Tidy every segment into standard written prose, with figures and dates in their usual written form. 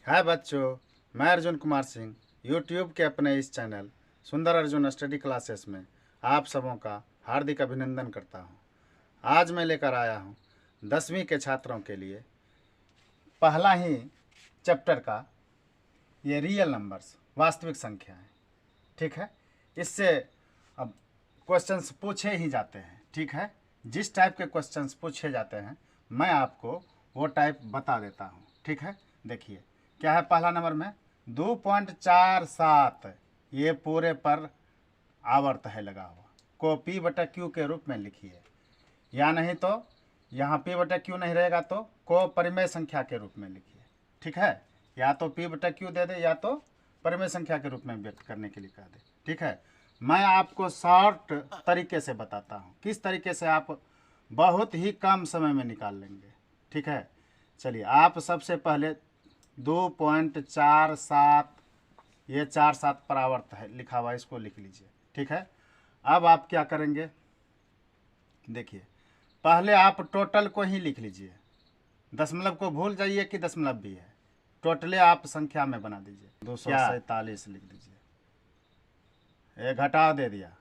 हाय बच्चों, मैं अर्जुन कुमार सिंह यूट्यूब के अपने इस चैनल सुंदर अर्जुन स्टडी क्लासेस में आप सबों का हार्दिक अभिनंदन करता हूं। आज मैं लेकर आया हूं 10वीं के छात्रों के लिए पहला ही चैप्टर का ये रियल नंबर्स, वास्तविक संख्याएं। ठीक है, इससे अब क्वेश्चंस पूछे ही जाते हैं। ठीक है, जिस टाइप के क्वेश्चंस पूछे जाते हैं मैं आपको वो टाइप बता देता हूँ। ठीक है, देखिए क्या है पहला नंबर में 2.47 ये पूरे पर आवर्त है लगा हुआ को P/Q के रूप में लिखिए, या नहीं तो यहाँ P/Q नहीं रहेगा तो को परिमेय संख्या के रूप में लिखिए। ठीक है, या तो P/Q दे दे या तो परिमेय संख्या के रूप में व्यक्त करने के लिए कह दे। ठीक है, मैं आपको शॉर्ट तरीके से बताता हूँ किस तरीके से आप बहुत ही कम समय में निकाल लेंगे। ठीक है, चलिए आप सबसे पहले 2.47 ये 47 पर आवर्त है लिखा हुआ, इसको लिख लीजिए। ठीक है, अब आप क्या करेंगे, देखिए पहले आप टोटल को ही लिख लीजिए, दशमलव को भूल जाइए कि दशमलव भी है, टोटले आप संख्या में बना दीजिए। 247 लिख दीजिए, ये घटा दे दिया।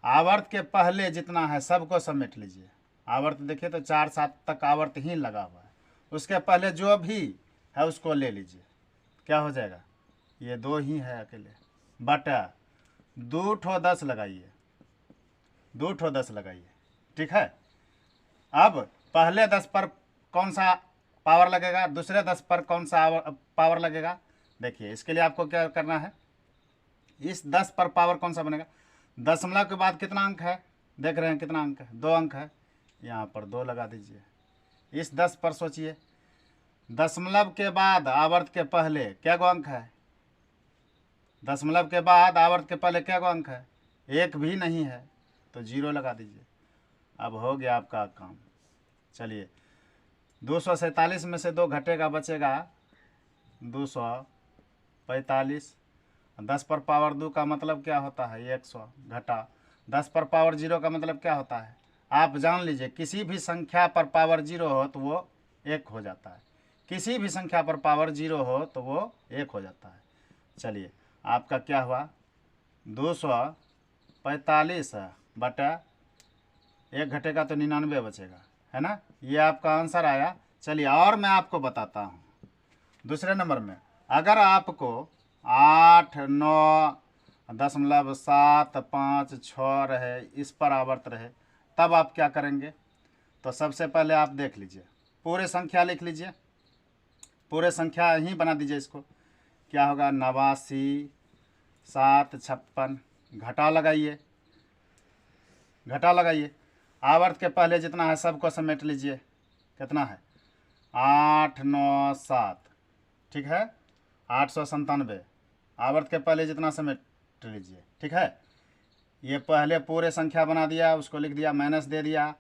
आवर्त के पहले जितना है सबको समेट लीजिए। आवर्त देखिए तो 4-7 तक आवर्त ही लगा हुआ है, उसके पहले जो भी है उसको ले लीजिए। क्या हो जाएगा, ये 2 ही है अकेले, बटा 2 ठो 10 लगाइए, 2 ठो 10 लगाइए। ठीक है, अब पहले 10 पर कौन सा पावर लगेगा, दूसरे 10 पर कौन सा पावर लगेगा। देखिए इसके लिए आपको क्या करना है, इस 10 पर पावर कौन सा बनेगा, दशमलव के बाद कितना अंक है, देख रहे हैं कितना अंक है, 2 अंक है, यहाँ पर 2 लगा दीजिए। इस 10 पर सोचिए, दशमलव के बाद आवर्त के पहले क्या गो अंक है, दशमलव के बाद आवर्त के पहले क्या गो अंक है, 1 भी नहीं है तो 0 लगा दीजिए। अब हो गया आपका काम। चलिए 247 में से 2 घटेगा, बचेगा 245। 10 पर पावर 2 का मतलब क्या होता है, 100 घटा 10 पर पावर 0 का मतलब क्या होता है, आप जान लीजिए किसी भी संख्या पर पावर 0 हो तो वो 1 हो जाता है, किसी भी संख्या पर पावर 0 हो तो वो 1 हो जाता है। चलिए आपका क्या हुआ, 245 बटा 1 घटेगा तो 99 बचेगा, है ना, ये आपका आंसर आया। चलिए और मैं आपको बताता हूँ दूसरे नंबर में, अगर आपको 8.9.756 रहे, इस पर आवर्त रहे, तब आप क्या करेंगे, तो सबसे पहले आप देख लीजिए, पूरे संख्या लिख लीजिए, पूरे संख्या ही बना दीजिए। इसको क्या होगा, 89 756 घटा लगाइए, घटा लगाइए। आवर्त के पहले जितना है सबको समेट लीजिए, कितना है 897, ठीक है 897। आवर्त के पहले जितना समेट लीजिए। ठीक है, ये पहले पूरे संख्या बना दिया, उसको लिख दिया, माइनस दे दिया।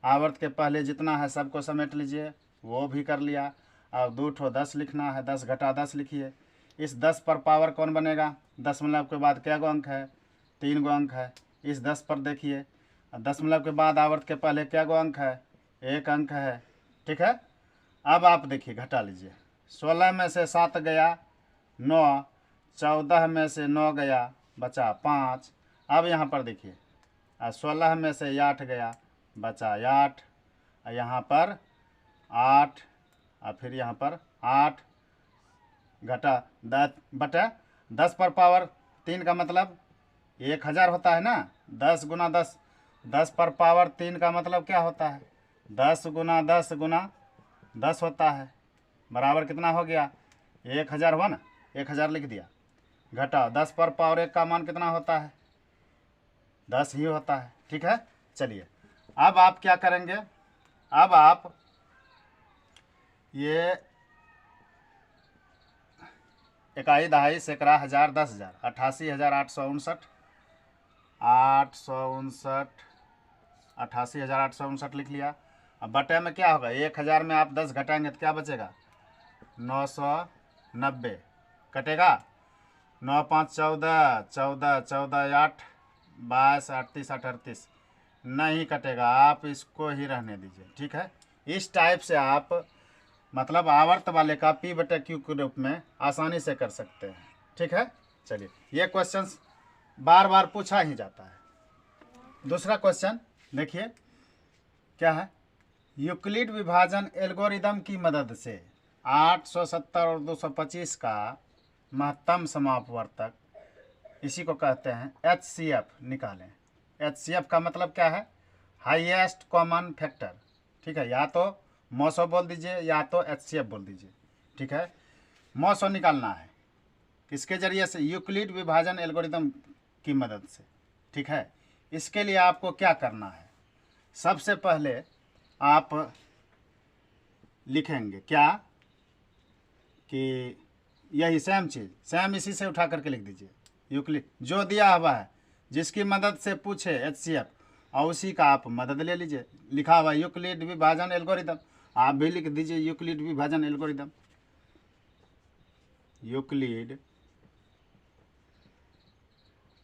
आवर्त के पहले जितना है सबको समेट लीजिए, वो भी कर लिया। अब 2 ठो 10 लिखना है, 10 घटा 10 लिखिए। इस 10 पर पावर कौन बनेगा, दशमलव के बाद क्या गो अंक है, 3 गो अंक है। इस 10 पर देखिए, दशमलव के बाद आवर्त के पहले क्या गो अंक है, 1 अंक है। ठीक है, अब आप देखिए घटा लीजिए, 16 में से 7 गया 9, 14 में से 9 गया बचा 5। अब यहाँ पर देखिए 16 में से 8 गया बचा 8, यहाँ पर 8 और फिर यहाँ पर 8 घटा 10 बटा 10 पर पावर 3 का मतलब 1000 होता है ना, 10 गुना 10, 10 पर पावर 3 का मतलब क्या होता है, 10 गुना 10 गुना 10 होता है, बराबर कितना हो गया, 1000 हुआ ना, 1000 लिख दिया। घटाओ 10 पर पावर 1 का मान कितना होता है, 10 ही होता है। ठीक है, चलिए अब आप क्या करेंगे, अब आप ये 21 दहाई सैकड़ा हज़ार 10,000 88,859 88,859 लिख लिया। अब बटे में क्या होगा, 1000 में आप 10 घटाएंगे तो क्या बचेगा, 990 कटेगा, 9 5 14 14 14 8 22 38 38 नहीं कटेगा, आप इसको ही रहने दीजिए। ठीक है, इस टाइप से आप मतलब आवर्त वाले का P बटे Q के रूप में आसानी से कर सकते हैं। ठीक है, चलिए ये क्वेश्चन बार बार पूछा ही जाता है। दूसरा क्वेश्चन देखिए क्या है, यूक्लिड विभाजन एल्गोरिदम की मदद से 870 और 225 का महत्तम समापवर्तक, इसी को कहते हैं HCF, निकालें। HCF का मतलब क्या है, हाईएस्ट कॉमन फैक्टर। ठीक है, या तो मौसो बोल दीजिए या तो HCF बोल दीजिए। ठीक है, मौसो निकालना है किसके जरिए से, यूक्लिड विभाजन एल्गोरिदम की मदद से। ठीक है, इसके लिए आपको क्या करना है, सबसे पहले आप लिखेंगे क्या कि यही सेम चीज़, सेम इसी से उठा करके लिख दीजिए। यूक्लिड जो दिया हुआ है, जिसकी मदद से पूछे HCF, और उसी का आप मदद ले लीजिए। लिखा हुआ यूक्लिड विभाजन एल्गोरिदम, आप भी लिख दीजिए यूक्लिड विभाजन एल्गोरिदम। यूक्लिड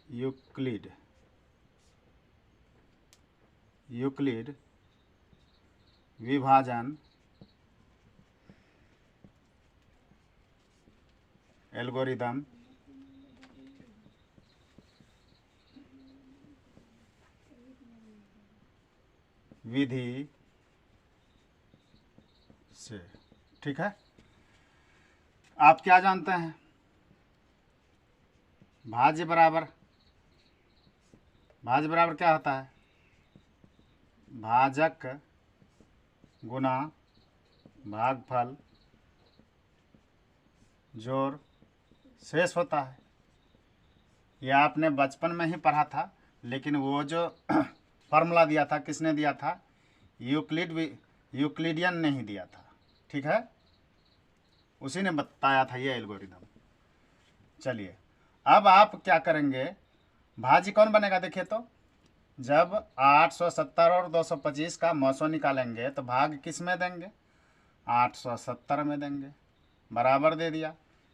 यूक्लिड यूक्लिड विभाजन एल्गोरिदम विधि से। ठीक है, आप क्या जानते हैं, भाज्य बराबर क्या होता है, भाजक गुना भागफल जोड़ शेष होता है। यह आपने बचपन में ही पढ़ा था, लेकिन वो जो फार्मूला दिया था किसने दिया था, यूक्लिडियन ने ही दिया था। ठीक है, उसी ने बताया था ये एल्गोरिदम। चलिए अब आप क्या करेंगे, भाज्य कौन बनेगा, देखिए तो जब 870 और 225 का मौसो निकालेंगे तो भाग किस में देंगे, 870 में देंगे। बराबर दे दिया,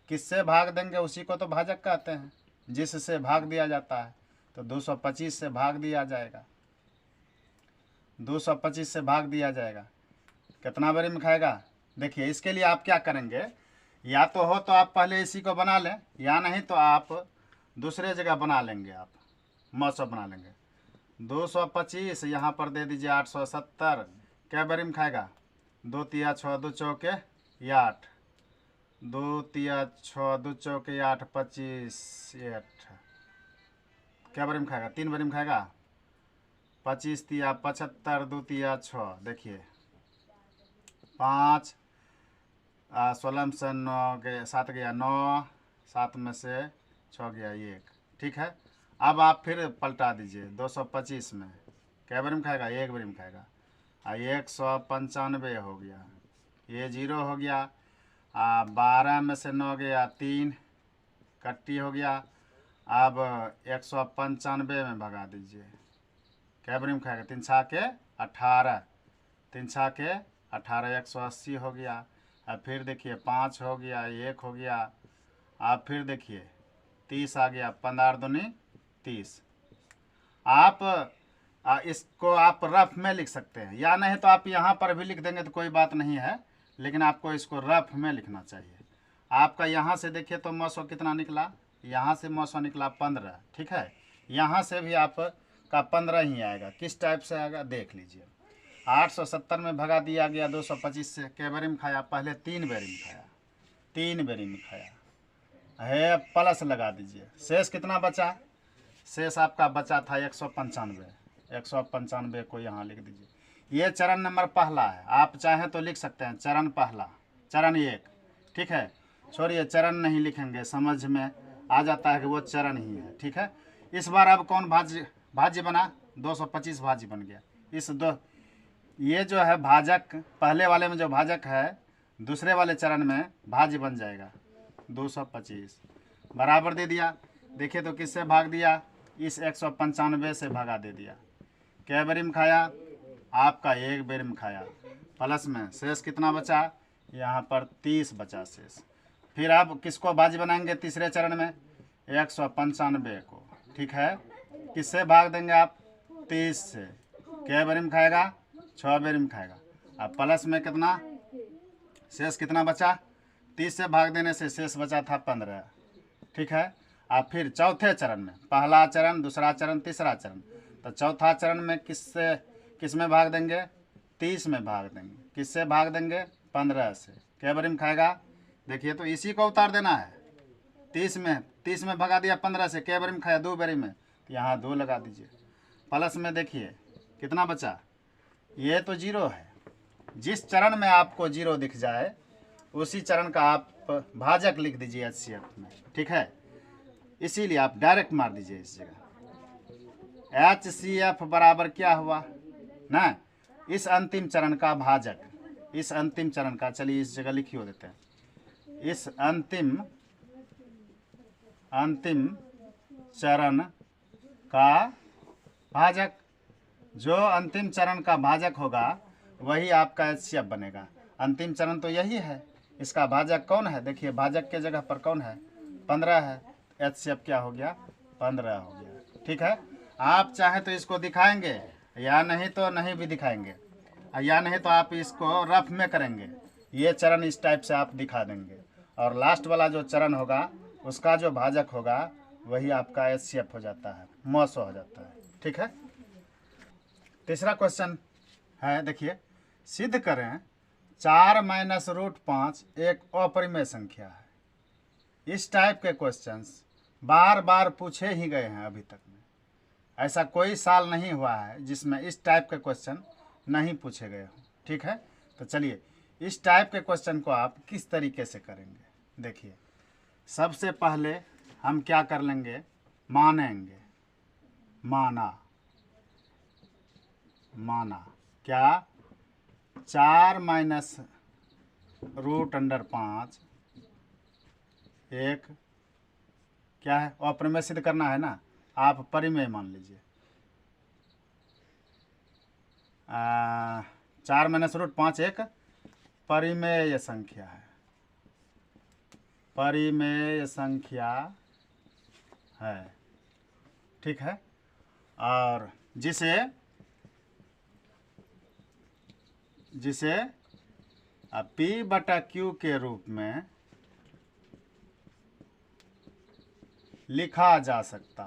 किससे भाग देंगे, उसी को तो भाजक कहते हैं, जिससे भाग दिया जाता है। तो 225 से भाग दिया जाएगा, 225 से भाग दिया जाएगा। कितना बारी में खाएगा, देखिए इसके लिए आप क्या करेंगे, या तो हो तो आप पहले इसी को बना लें, या नहीं तो आप दूसरे जगह बना लेंगे, आप मौसो बना लेंगे। 225 यहाँ पर दे दीजिए 870, क्या बारी में खाएगा, 2 तिया 6 2 चौके 8, 2 तिया 6 2 चौके 8 25 8, क्या बारी में खाएगा, 3 बारी में खाएगा, 25 तिया 75 2 तिया 6, देखिए 5 16 से 9 गया, 7 गया 9, 7 में से 6 गया 1। ठीक है, अब आप फिर पलटा दीजिए 225 में, क्या बारी में खाएगा, 1 बारी में खाएगा, 195 हो गया, ये 0 हो गया, 12 में से 9 गया 3, कट्टी हो गया। अब 195 में भगा दीजिए, क्या बारी में खाएगा, 3 छा के 18, 3 छा के 18, 180 हो गया। अब फिर देखिए 5 हो गया, 1 हो गया, अब फिर देखिए 30 आ गया, 15 दूनी 30। आप इसको आप रफ में लिख सकते हैं, या नहीं तो आप यहाँ पर भी लिख देंगे तो कोई बात नहीं है, लेकिन आपको इसको रफ में लिखना चाहिए। आपका यहाँ से देखिए तो मौसो कितना निकला, यहाँ से मौसो निकला 15। ठीक है, यहाँ से भी आपका 15 ही आएगा, किस टाइप से आएगा देख लीजिए। 870 में भगा दिया गया 225 से, कै बारी में खाया, पहले 3 बारी में खाया, 3 बारी में खाया है, प्लस लगा दीजिए, शेष कितना बचा, शेष आपका बचा था 195, 195 को यहाँ लिख दीजिए। ये चरण नंबर पहला है, आप चाहें तो लिख सकते हैं चरण पहला, चरण 1। ठीक है, छोड़िए चरण नहीं लिखेंगे, समझ में आ जाता है कि वो चरण ही है। ठीक है, इस बार अब कौन भाज्य बना, 225 भाज्य बन गया। इस ये जो है भाजक, पहले वाले में जो भाजक है, दूसरे वाले चरण में भाज्य बन जाएगा 225। बराबर दे दिया, देखिए तो किससे भाग दिया, इस 195 से भगा दे दिया। क्या बारी में खाया, आपका 1 बारी में खाया, प्लस में शेष कितना बचा, यहाँ पर 30 बचा शेष। फिर आप किसको भाज्य बनाएंगे, तीसरे चरण में 195 को। ठीक है, किससे भाग देंगे आप, 30 से। क्या बारी में खाएगा, 6 बारी में खाएगा। अब प्लस में कितना, शेष कितना बचा, 30 से भाग देने से शेष बचा था 15। ठीक है। अब फिर चौथे चरण में, पहला चरण, दूसरा चरण, तीसरा चरण, तो चौथा चरण में किस में भाग देंगे, 30 में भाग देंगे। किससे भाग देंगे, 15 से। क्या बारी में खाएगा, देखिए तो इसी को उतार देना है। 30 में भगा दिया 15 से, क्या बारी में खाया, 2 बारी में, तो यहाँ 2 लगा दीजिए। प्लस में देखिए कितना बचा, ये तो 0 है। जिस चरण में आपको 0 दिख जाए उसी चरण का आप भाजक लिख दीजिए HCF में। ठीक है, इसीलिए आप डायरेक्ट मार दीजिए इस जगह। HCF बराबर क्या हुआ ना, इस अंतिम चरण का भाजक, इस अंतिम चरण का, चलिए इस जगह लिखिए देते हैं, इस अंतिम चरण का भाजक। जो अंतिम चरण का भाजक होगा वही आपका HCF बनेगा। अंतिम चरण तो यही है, इसका भाजक कौन है, देखिए भाजक के जगह पर कौन है, 15 है। HCF क्या हो गया, 15 हो गया। ठीक है, आप चाहे तो इसको दिखाएंगे या नहीं तो नहीं भी दिखाएंगे, या नहीं तो आप इसको रफ में करेंगे। ये चरण इस टाइप से आप दिखा देंगे, और लास्ट वाला जो चरण होगा उसका जो भाजक होगा वही आपका HCF हो जाता है, मौसो हो जाता है। ठीक है। तीसरा क्वेश्चन है, देखिए, सिद्ध करें 4 माइनस रूट 5 एक अपरिमेय संख्या है। इस टाइप के क्वेश्चंस बार बार पूछे ही गए हैं अभी तक में। ऐसा कोई साल नहीं हुआ है जिसमें इस टाइप के क्वेश्चन नहीं पूछे गए हों। ठीक है, तो चलिए इस टाइप के क्वेश्चन को आप किस तरीके से करेंगे, देखिए। सबसे पहले हम क्या कर लेंगे, मानेंगे, माना क्या, 4 माइनस रूट अंडर 5 एक क्या है, अपरिमेय सिद्ध करना है ना, आप परिमेय मान लीजिए। 4 माइनस रूट 5 एक परिमेय संख्या है, परिमेय संख्या है। ठीक है, और जिसे P/Q के रूप में लिखा जा सकता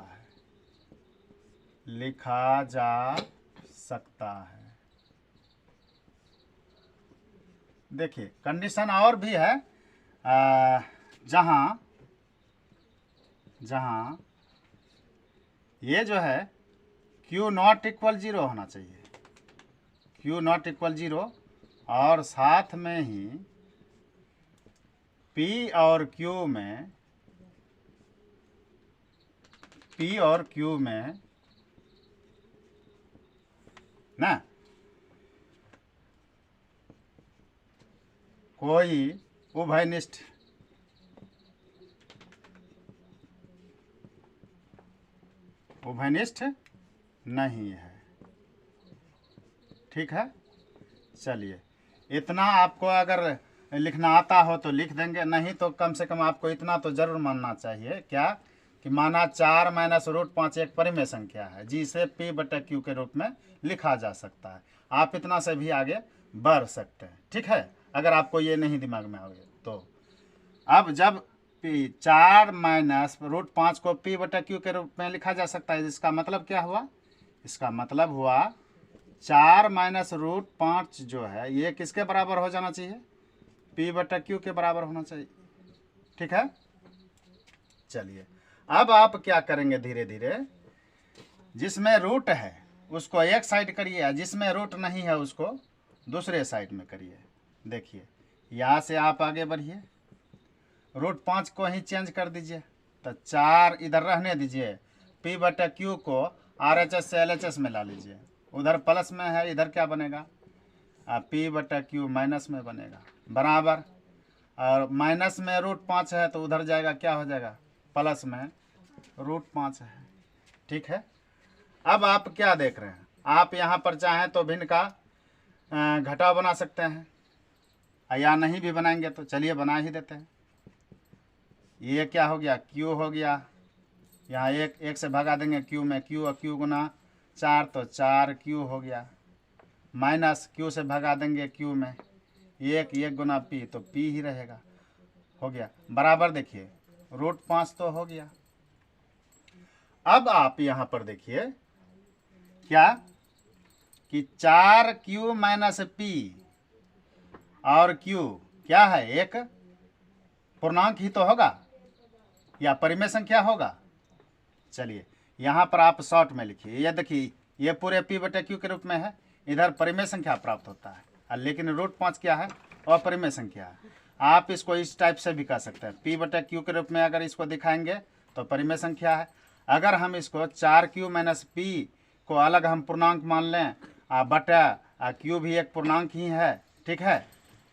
है, देखिए कंडीशन और भी है, जहाँ ये जो है Q नॉट इक्वल 0 होना चाहिए, Q नॉट इक्वल 0, और साथ में ही P और Q में ना कोई उभयनिष्ठ नहीं है। ठीक है, चलिए इतना आपको अगर लिखना आता हो तो लिख देंगे, नहीं तो कम से कम आपको इतना तो जरूर मानना चाहिए, क्या कि माना 4 माइनस रूट 5 एक परिमेय संख्या है जिसे P/Q के रूप में लिखा जा सकता है। आप इतना से भी आगे बढ़ सकते हैं। ठीक है, अगर आपको ये नहीं दिमाग में आओगे तो। अब जब 4 माइनस रूट 5 को P/Q के रूप में लिखा जा सकता है, इसका मतलब क्या हुआ, इसका मतलब हुआ 4 माइनस रूट 5 जो है ये किसके बराबर हो जाना चाहिए, P/Q के बराबर होना चाहिए। ठीक है, चलिए अब आप क्या करेंगे, धीरे धीरे जिसमें रूट है उसको एक साइड करिए, जिसमें रूट नहीं है उसको दूसरे साइड में करिए। देखिए यहाँ से आप आगे बढ़िए, रूट 5 को ही चेंज कर दीजिए, तो 4 इधर रहने दीजिए, P/Q को RHS से LHS में ला लीजिए, उधर प्लस में है, इधर क्या बनेगा, P/Q माइनस में बनेगा, बराबर। और माइनस में रूट 5 है तो उधर जाएगा, क्या हो जाएगा, प्लस में रूट 5 है। ठीक है, अब आप क्या देख रहे हैं, आप यहाँ पर चाहें तो भिन्न का घटाव बना सकते हैं, या नहीं भी बनाएंगे तो चलिए बना ही देते हैं। ये क्या हो गया, Q हो गया, यहाँ एक से भगा देंगे Q में, Q और Q गुना 4 तो 4Q हो गया, माइनस Q से भगा देंगे Q में, 1 गुना पी तो पी ही रहेगा, हो गया बराबर। देखिए √5 तो हो गया। अब आप यहां पर देखिए क्या कि 4q माइनस पी, और q क्या है, एक पूर्णांक ही तो होगा या परिमेय संख्या होगा। चलिए यहां पर आप शॉर्ट में लिखिए, ये देखिए ये पूरे p बटे q के रूप में है, इधर परिमेय संख्या प्राप्त होता है, लेकिन √5 क्या है, अपरिमेय संख्या है। आप इसको इस टाइप से भी कह सकते हैं, p बटे q के रूप में अगर इसको दिखाएंगे तो परिमेय संख्या है। अगर हम इसको 4q माइनस पी को अलग हम पूर्णांक मान लें, बटा q भी एक पूर्णांक ही है, ठीक है,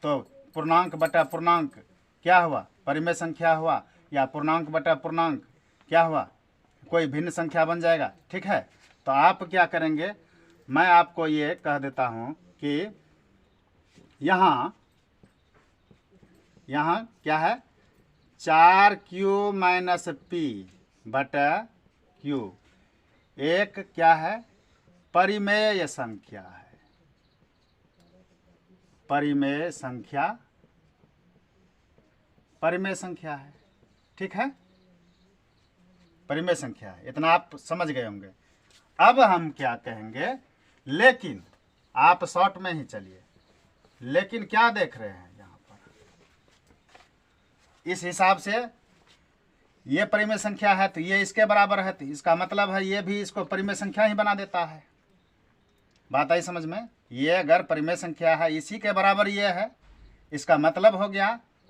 तो पूर्णांक बटा पूर्णांक क्या हुआ, परिमेय संख्या हुआ, या पूर्णांक बटा पूर्णांक क्या हुआ, कोई भिन्न संख्या बन जाएगा, ठीक है। तो आप क्या करेंगे, मैं आपको ये कह देता हूं कि यहाँ क्या है, 4q माइनस पी बटा q एक क्या है, परिमेय संख्या है, परिमेय संख्या है, ठीक है, परिमेय संख्या है। इतना आप समझ गए होंगे। अब हम क्या कहेंगे, लेकिन आप शॉर्ट में ही चलिए, लेकिन क्या देख रहे हैं यहां पर, इस हिसाब से ये परिमेय संख्या है तो ये इसके बराबर है, तो इसका मतलब है ये भी इसको परिमेय संख्या ही बना देता है। बात आई समझ में, ये अगर परिमेय संख्या है इसी के बराबर ये है, इसका मतलब हो गया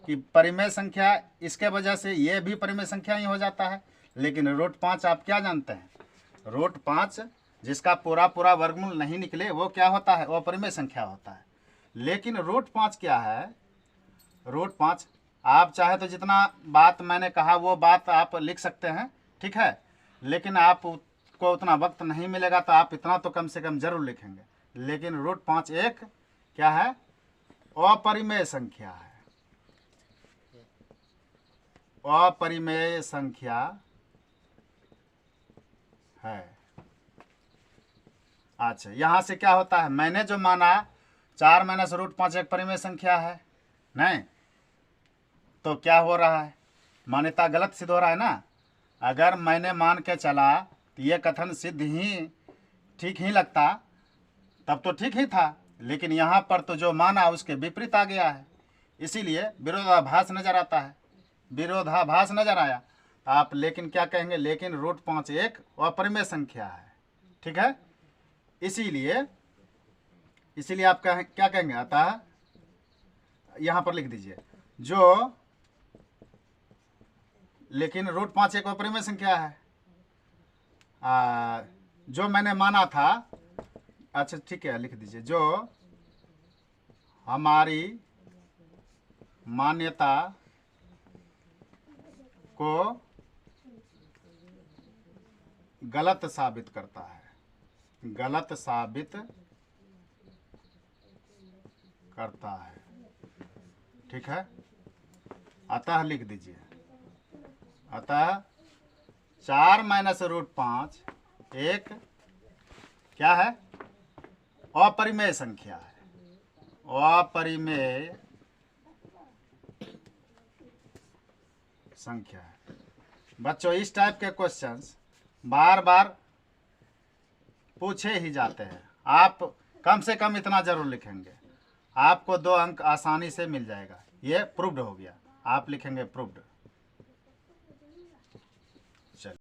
कि परिमेय संख्या इसके वजह से ये भी परिमेय संख्या ही हो जाता है। लेकिन √5 आप क्या जानते हैं, √5 जिसका पूरा वर्गमूल नहीं निकले वो क्या होता है, वो परिमेय संख्या होता है। लेकिन √5 क्या है, √5 आप चाहे तो जितना बात मैंने कहा वो बात आप लिख सकते हैं, ठीक है, लेकिन आपको उतना वक्त नहीं मिलेगा तो आप इतना तो कम से कम जरूर लिखेंगे। लेकिन √5 एक क्या है, अपरिमेय संख्या है, अपरिमेय संख्या है। अच्छा यहां से क्या होता है, मैंने जो माना 4 माइनस √5 एक परिमेय संख्या है, नहीं तो क्या हो रहा है, मान्यता गलत सिद्ध हो रहा है ना। अगर मैंने मान के चला तो ये कथन सिद्ध ही ठीक ही लगता, तब तो ठीक ही था, लेकिन यहाँ पर तो जो माना उसके विपरीत आ गया है, इसीलिए विरोधाभास नजर आता है, विरोधाभास नजर आया। आप लेकिन क्या कहेंगे, लेकिन √5 एक अपरिमेय संख्या है, ठीक है, इसीलिए आप क्या कहेंगे, अतः यहाँ पर लिख दीजिए जो, लेकिन √5 एक अपरिमेय संख्या है, जो मैंने माना था, अच्छा ठीक है लिख दीजिए, जो हमारी मान्यता को गलत साबित करता है, गलत साबित करता है, ठीक है। अतः लिख दीजिए, अतः 4 माइनस √5 एक क्या है, अपरिमेय संख्या है, अपरिमेय संख्या है। बच्चों इस टाइप के क्वेश्चंस बार बार पूछे ही जाते हैं, आप कम से कम इतना जरूर लिखेंगे, आपको 2 अंक आसानी से मिल जाएगा। ये प्रूव्ड हो गया, आप लिखेंगे प्रूव्ड।